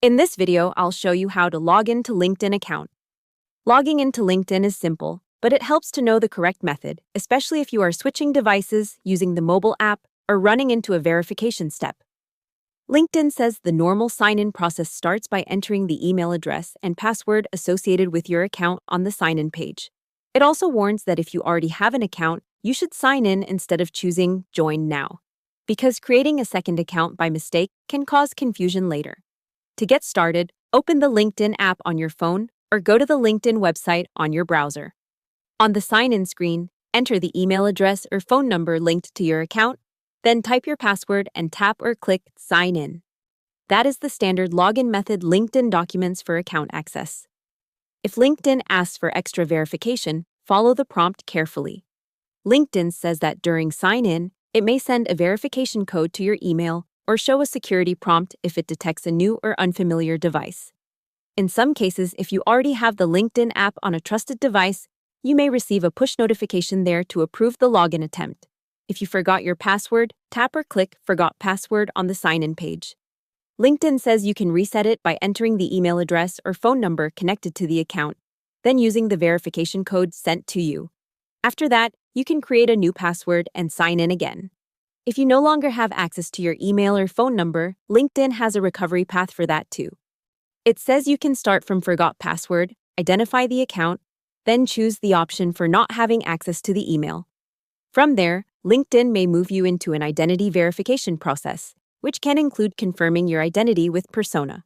In this video, I'll show you how to log into LinkedIn account. Logging into LinkedIn is simple, but it helps to know the correct method, especially if you are switching devices, using the mobile app, or running into a verification step. LinkedIn says the normal sign-in process starts by entering the email address and password associated with your account on the sign-in page. It also warns that if you already have an account, you should sign in instead of choosing Join Now, because creating a second account by mistake can cause confusion later. To get started, open the LinkedIn app on your phone or go to the LinkedIn website on your browser. On the sign-in screen, enter the email address or phone number linked to your account, then type your password and tap or click Sign In. That is the standard login method LinkedIn documents for account access. If LinkedIn asks for extra verification, follow the prompt carefully. LinkedIn says that during sign-in, it may send a verification code to your email or show a security prompt if it detects a new or unfamiliar device. In some cases, if you already have the LinkedIn app on a trusted device, you may receive a push notification there to approve the login attempt. If you forgot your password, tap or click Forgot Password on the sign-in page. LinkedIn says you can reset it by entering the email address or phone number connected to the account, then using the verification code sent to you. After that, you can create a new password and sign in again. If you no longer have access to your email or phone number, LinkedIn has a recovery path for that too. It says you can start from Forgot Password, identify the account, then choose the option for not having access to the email. From there, LinkedIn may move you into an identity verification process, which can include confirming your identity with Persona.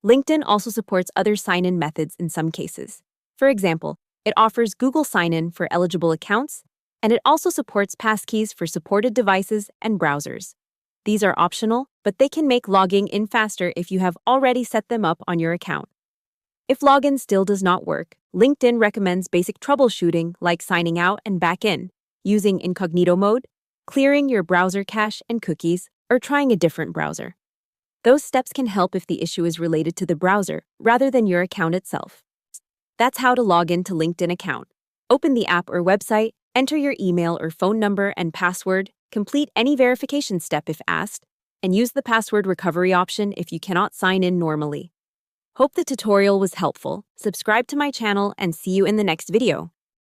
LinkedIn also supports other sign-in methods in some cases. For example, it offers Google Sign-In for eligible accounts, and it also supports passkeys for supported devices and browsers. These are optional, but they can make logging in faster if you have already set them up on your account. If login still does not work, LinkedIn recommends basic troubleshooting like signing out and back in, using incognito mode, clearing your browser cache and cookies, or trying a different browser. Those steps can help if the issue is related to the browser rather than your account itself. That's how to log into LinkedIn account. Open the app or website, enter your email or phone number and password, complete any verification step if asked, and use the password recovery option if you cannot sign in normally. Hope the tutorial was helpful. Subscribe to my channel and see you in the next video.